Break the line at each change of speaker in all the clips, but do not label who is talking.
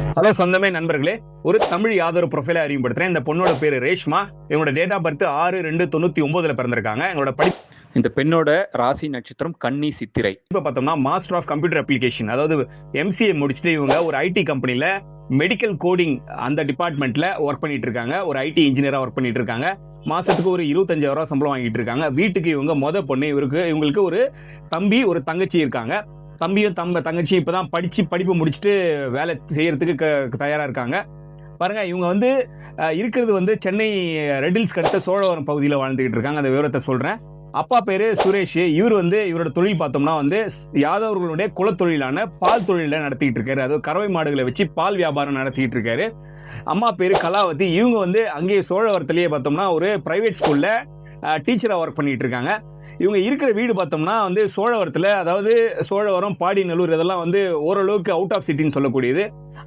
Hello சொந்தமே நண்பர்களே, ஒரு தமிழ் யாதொரு ப்ரொஃபைலை அறிமுகப்படுத்துறேன். இந்த பொண்ணோட பேரு ரேஷ்மா. இவங்களோட டேட் ஆஃப் பர்த் 6/2/99 பிறந்திருக்காங்க. எங்களோட
இந்த பெண்ணோட ராசி நட்சத்திரம் கன்னி சித்திரை.
இப்ப பார்த்தோம்னா மாஸ்டர் ஆஃப் கம்ப்யூட்டர் அப்ளிகேஷன், அதாவது எம்சிஏ முடிச்சுட்டு இவங்க ஒரு ஐடி கம்பெனில மெடிக்கல் கோடிங் அந்த டிபார்ட்மெண்ட்ல ஒர்க் பண்ணிட்டு இருக்காங்க. ஒரு ஐடி இன்ஜினியரா ஒர்க் பண்ணிட்டு இருக்காங்க. மாசத்துக்கு ஒரு 25,000 சம்பளம் வாங்கிட்டு இருக்காங்க. வீட்டுக்கு இவங்க பொண்ணு. இவங்களுக்கு ஒரு தம்பி ஒரு தங்கச்சி இருக்காங்க. தம்பியும் தங்கச்சியும் இப்பதான் படிப்பு முடிச்சுட்டு வேலை செய்யறதுக்கு தயாரா இருக்காங்க. பாருங்க, இவங்க இருக்கிறது சென்னை ரெட்டில்ஸ் அடுத்த சோழவரம் பகுதியில் வாழ்ந்துகிட்டு இருக்காங்க. அந்த விவரத்தை சொல்றேன். அப்பா பேரு சுரேஷ். இவரோட தொழில் பார்த்தோம்னா யாதவர்களுடைய குலத்தொழிலான பால் தொழில நடத்திட்டு இருக்காரு. அது கறவை மாடுகளை வச்சு பால் வியாபாரம் நடத்திட்டு இருக்காரு. அம்மா பேரு கலாவதி. இவங்க அங்கேயே சோழவரத்திலேயே பார்த்தோம்னா ஒரு பிரைவேட் ஸ்கூல்ல டீச்சரா ஒர்க் பண்ணிட்டு இருக்காங்க. இவங்க இருக்கிற வீடு பார்த்தோம்னா சோழவரத்தில், அதாவது சோழவரம், பாடிநல்லூர், இதெல்லாம் ஓரளவுக்கு அவுட் ஆஃப் சிட்டின்னு சொல்லக்கூடியது.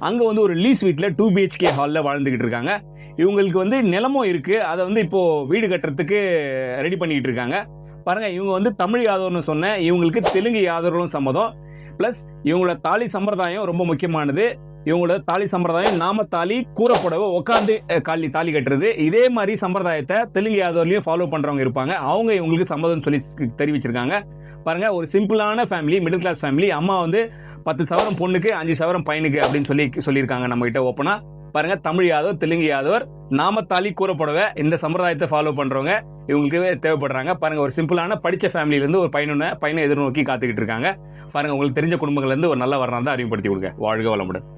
அங்கே ஒரு லீஸ் வீட்டில் 2 BHK ஹாலில் வாழ்ந்துகிட்டு இருக்காங்க. இவங்களுக்கு நிலமும் இருக்கு. அதை இப்போ வீடு கட்டுறதுக்கு ரெடி பண்ணிட்டு இருக்காங்க. பாருங்க, இவங்க தமிழ் யாதவர்னு சொன்னேன். இவங்களுக்கு தெலுங்கு யாதவர்களும் சம்மதம். பிளஸ் இவங்களோட தாலி சம்பிரதாயம் ரொம்ப முக்கியமானது. இவங்களோட தாலி சம்பிரதாயம் நாமத்தாலி, கூறப்புடவை, உட்காந்து தாலி கட்டுறது. இதே மாதிரி சம்பிரதாயத்தை தெலுங்கு யாதவர்லயும் ஃபாலோ பண்றவங்க இருப்பாங்க. அவங்க இவங்களுக்கு சம்மதம் சொல்லி தெரிவிச்சிருக்காங்க. பாருங்க, ஒரு சிம்பிளான ஃபேமிலி, மிடில் கிளாஸ் ஃபேமிலி. அம்மா 10 சவரம் பொண்ணுக்கு, 5 சவரம் பையனுக்கு அப்படின்னு சொல்லியிருக்காங்க நம்ம கிட்ட ஓப்பனா. பாருங்க, தமிழ் யாதவர், தெலுங்கு யாதவர், நாமத்தாலி, கூறப்புடவை, இந்த சம்பிரதாயத்தை ஃபாலோ பண்றவங்க இவங்களுக்கு தேவைப்படுறாங்க. பாருங்க, ஒரு சிம்பிளான படிச்ச ஃபேமிலில இருந்து ஒரு பையனை எதிர்நோக்கி காத்துக்கிட்டு இருக்காங்க. பாருங்க, உங்களுக்கு தெரிஞ்ச குடும்பங்கள்ல இருந்து ஒரு நல்ல வரணும் தான் அறிமுகப்படுத்தி கொடுங்க. வாழ்க வளமுடன்.